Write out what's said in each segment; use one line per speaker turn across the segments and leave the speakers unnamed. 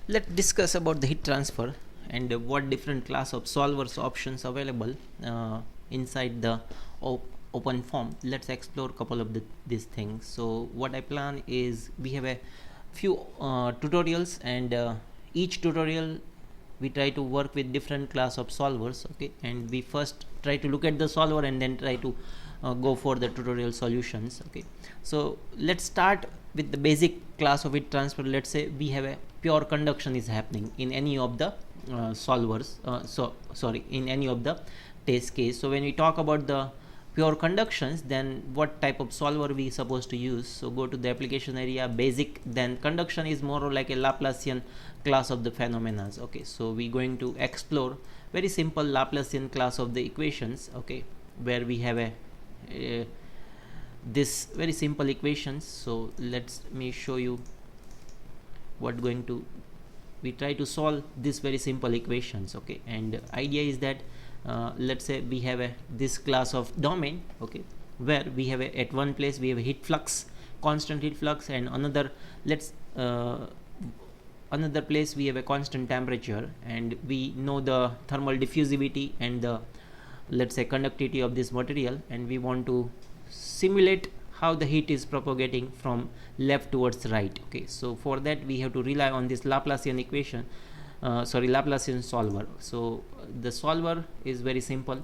Let's discuss about the heat transfer and what different class of solvers options available inside the open form. Let's explore a couple of these things. So what I plan is we have a few tutorials, and each tutorial we try to work with different class of solvers. Okay, and we first try to look at the solver and then try to go for the tutorial solutions. Okay, so let's start with the basic class of heat transfer. Let's say we have a pure conduction is happening in any of the solvers, in any of the test case. So when we talk about the pure conductions, then what type of solver we supposed to use? So go to the application area, basic, then conduction is more like a Laplacian class of the phenomena. Okay, so we're going to explore very simple Laplacian class of the equations. Okay, where we have a this very simple equations. So let me show you what going to we try to solve this very simple equations. Okay, and idea is that let's say we have this class of domain. Okay, where we have at one place we have a heat flux, constant heat flux, and another place we have a constant temperature, and we know the thermal diffusivity and the, let's say, conductivity of this material, and we want to simulate how the heat is propagating from left towards right. Okay, so for that we have to rely on this Laplacian equation, Laplacian solver. So the solver is very simple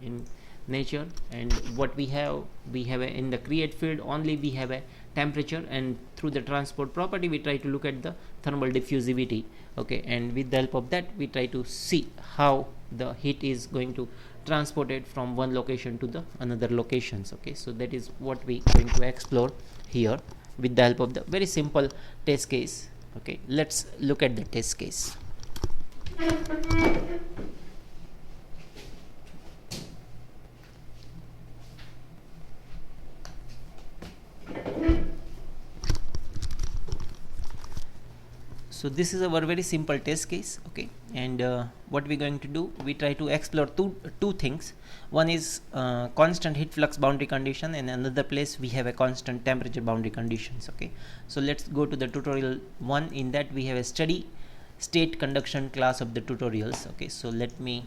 in nature, and what we have in the create field only we have a temperature, and through the transport property we try to look at the thermal diffusivity. Okay, and with the help of that we try to see how the heat is going to transported from one location to the another locations. Okay, so that is what we going to explore here with the help of the very simple test case. Okay, let's look at the test case. So this is our very simple test case. Okay, and what we're going to do, we try to explore two things. One is constant heat flux boundary condition, and another place we have a constant temperature boundary conditions. Okay, so let's go to the tutorial 1. In that we have a steady state conduction class of the tutorials. Okay, so let me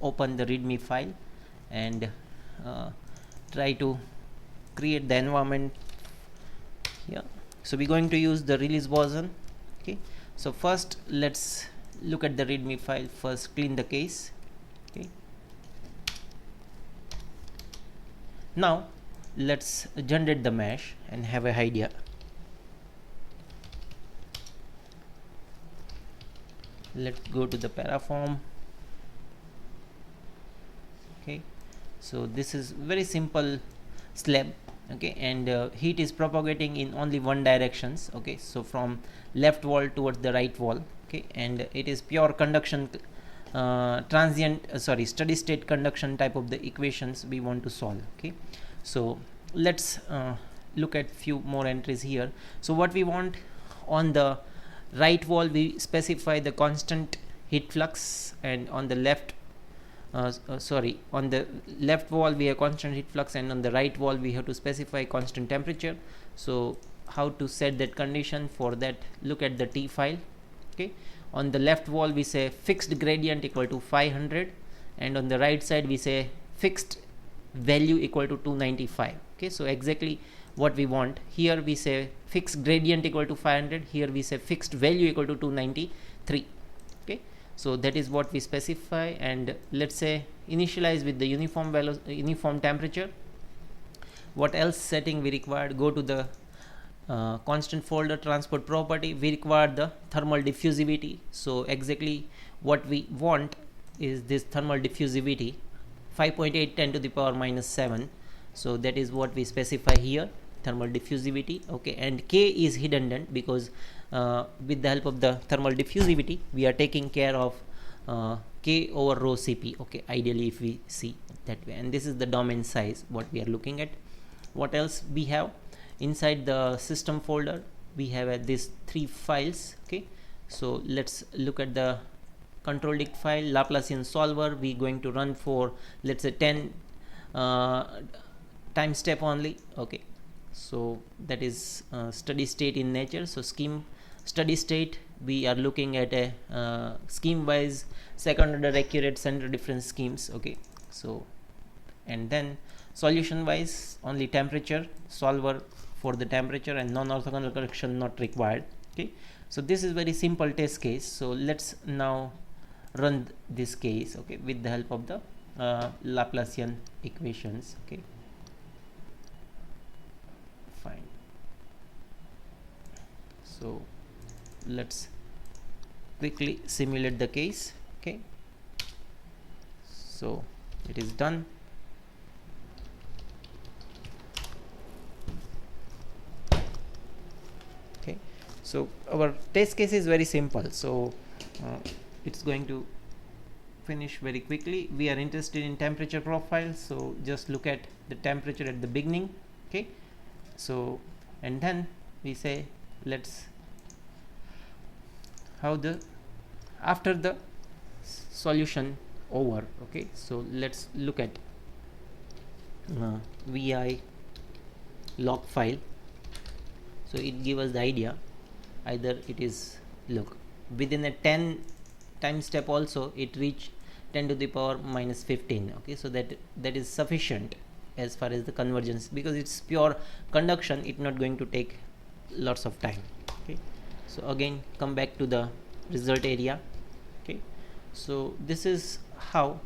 open the readme file and try to create the environment here. So we're going to use the release version. Okay, so first let's look at the readme file. First clean the case. Okay, now let's generate the mesh and have an idea. Let's go to the paraform. Okay, so this is very simple slab. Okay, and heat is propagating in only one directions. Okay, so from left wall towards the right wall. Okay, and it is pure conduction, steady state conduction type of the equations we want to solve. Okay, so let's look at few more entries here. So what we want, on the right wall we specify the constant heat flux, and on the left on the left wall we have constant heat flux, and on the right wall we have to specify constant temperature. So how to set that condition? For that, look at the T file. Okay, on the left wall we say fixed gradient equal to 500, and on the right side we say fixed value equal to 295. Okay, so exactly what we want. Here we say fixed gradient equal to 500, here we say fixed value equal to 293. Okay, so that is what we specify, and let's say initialize with the uniform temperature. What else setting we required? Go to the constant folder, transport property, we require the thermal diffusivity. So exactly what we want is this thermal diffusivity 5.8 10 to the power minus 7. So that is what we specify here, thermal diffusivity. Okay, and K is redundant because with the help of the thermal diffusivity we are taking care of K over rho Cp. Okay, ideally if we see that way, and this is the domain size what we are looking at. What else we have? Inside the system folder we have these 3 files. Okay, so let's look at the control dict file. Laplacian solver we going to run for, let's say, 10 time step only. Okay, so that is steady state in nature. So scheme steady state we are looking at a scheme wise second order accurate center difference schemes. Okay, so and then solution wise only temperature, solver for the temperature, and non-orthogonal correction not required. Okay, so this is very simple test case. So let's now run this case, okay, with the help of the Laplacian equations. Okay, fine. So let's quickly simulate the case. Okay, so it is done. Okay, so our test case is very simple, so it's going to finish very quickly. We are interested in temperature profile, so just look at the temperature at the beginning. Okay, so and then we say let's how the after the solution over. Okay, so let's look at vi log file. So it gives us the idea, either it is, look, within a 10 time step also it reach 10 to the power minus 15. Okay, so that is sufficient as far as the convergence, because it's pure conduction, it's not going to take lots of time. Okay, so again come back to the result area. Okay, so this is how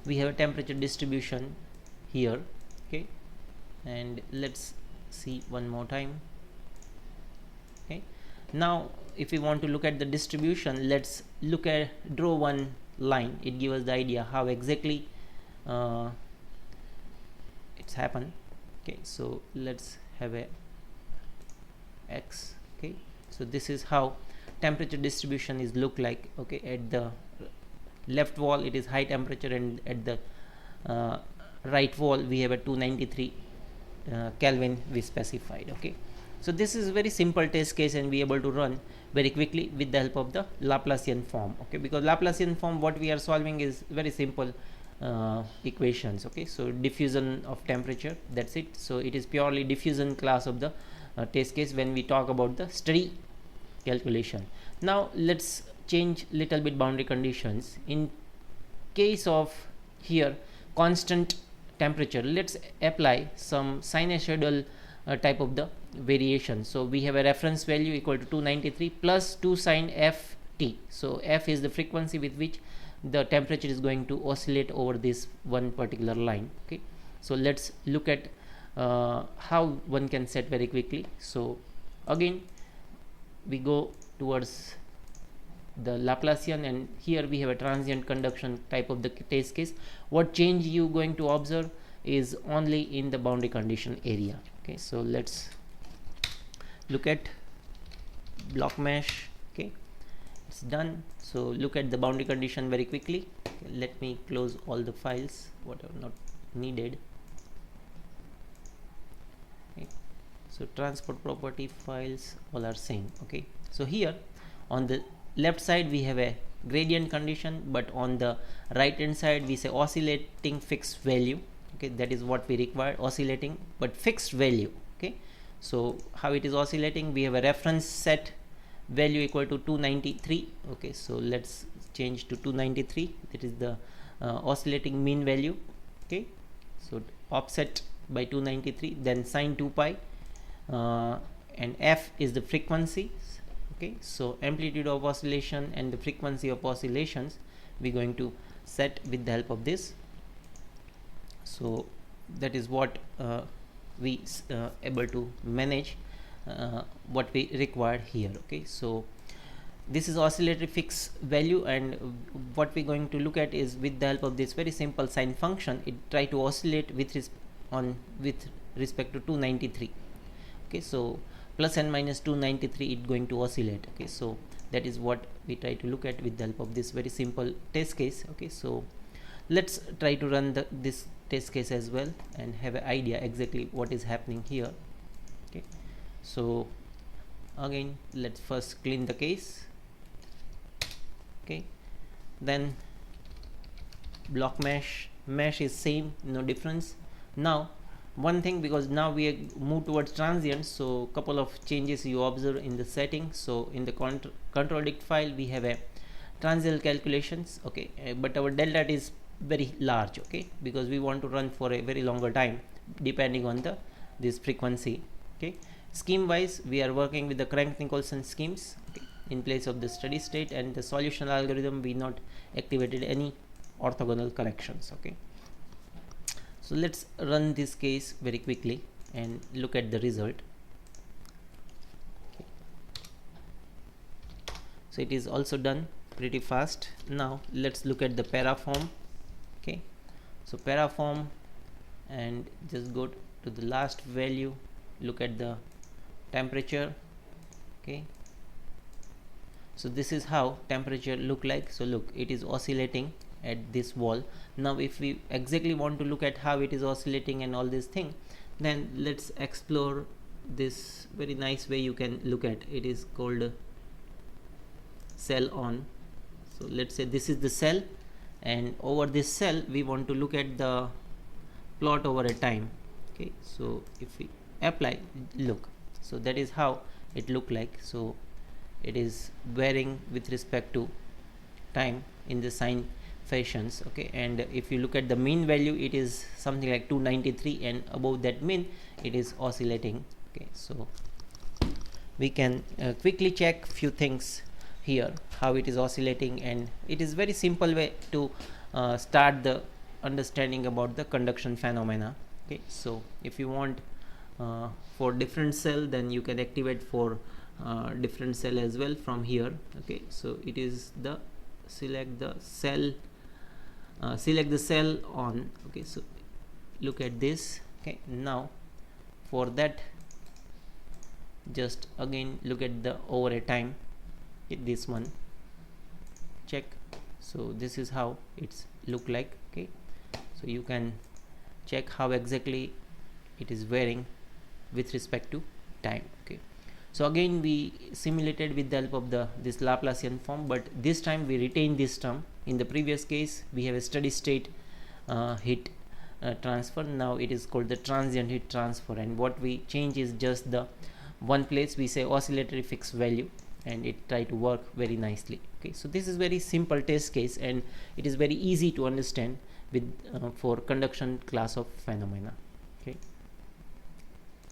we have a temperature distribution here. Okay, and let's see one more time. Okay, now if we want to look at the distribution, let's look at draw one line. It gives us the idea how exactly it's happened. Okay, so let's have a x. Okay, so this is how temperature distribution is look like. Okay, at the left wall it is high temperature, and at the right wall we have a 293 Kelvin we specified. Okay, so this is a very simple test case, and we are able to run very quickly with the help of the Laplacian form. Okay, because Laplacian form what we are solving is very simple equations. Okay, so diffusion of temperature, that's it. So it is purely diffusion class of the test case when we talk about the steady calculation. Now let's change little bit boundary conditions. In case of here constant temperature, let's apply some sinusoidal type of the variation. So we have a reference value equal to 293 plus 2 sine ft. So f is the frequency with which the temperature is going to oscillate over this one particular line. Okay, so let's look at how one can set very quickly. So again we go towards the Laplacian, and here we have a transient conduction type of the test case. What change you going to observe is only in the boundary condition area. Okay, so let's look at block mesh. Okay, it's done. So look at the boundary condition very quickly. Okay, let me close all the files what are not needed. Okay, so transport property files all are same. Okay, so here on the left side we have a gradient condition, but on the right hand side we say oscillating fixed value. Okay, that is what we require, oscillating but fixed value. Okay, so how it is oscillating, we have a reference set value equal to 293. Okay, so let's change to 293, that is the oscillating mean value. Okay, so offset by 293, then sine 2 pi, and f is the frequency. Okay, so amplitude of oscillation and the frequency of oscillations we're going to set with the help of this. So that is what we able to manage what we required here. Okay, so this is oscillatory fixed value, and what we're going to look at is with the help of this very simple sine function, it try to oscillate with respect to 293. Okay, so plus and minus 293 it going to oscillate. Okay, so that is what we try to look at with the help of this very simple test case. Okay, so let's try to run this test case as well and have an idea exactly what is happening here. Okay, so again let's first clean the case. Okay, then block mesh is same, no difference. Now one thing, because now we move towards transient, so couple of changes you observe in the settings. So in the control.dict file we have a transient calculations, okay, but our delta is very large, okay, because we want to run for a very longer time depending on the this frequency, okay. Scheme wise we are working with the Crank-Nicolson schemes, okay, in place of the steady state, and the solution algorithm we not activated any orthogonal corrections, okay. So let's run this case very quickly and look at the result. Okay. So it is also done pretty fast. Now let's look at the paraform, okay. So paraform, and just go to the last value, look at the temperature, okay. So this is how temperature look like. So look, it is oscillating at this wall. Now if we exactly want to look at how it is oscillating and all this thing, then let's explore this very nice way you can look at. It is called cell on. So let's say this is the cell, and over this cell we want to look at the plot over a time, okay. So if we apply, look, so that is how it look like. So it is varying with respect to time in the sine fashions, okay. And if you look at the mean value, it is something like 293, and above that mean it is oscillating, okay. So we can quickly check few things here how it is oscillating, and it is very simple way to start the understanding about the conduction phenomena, okay. So if you want for different cell, then you can activate for different cell as well from here, okay. So it is the select the cell on, okay. So look at this, okay. Now for that, just again look at the over a time, okay, this one, check. So this is how it's look like, okay. So you can check how exactly it is varying with respect to time, okay. So again we simulated with the help of this Laplacian form, but this time we retain this term. In the previous case we have a steady state heat transfer. Now it is called the transient heat transfer, and what we change is just the one place we say oscillatory fixed value, and it try to work very nicely, okay. So this is very simple test case, and it is very easy to understand with for conduction class of phenomena.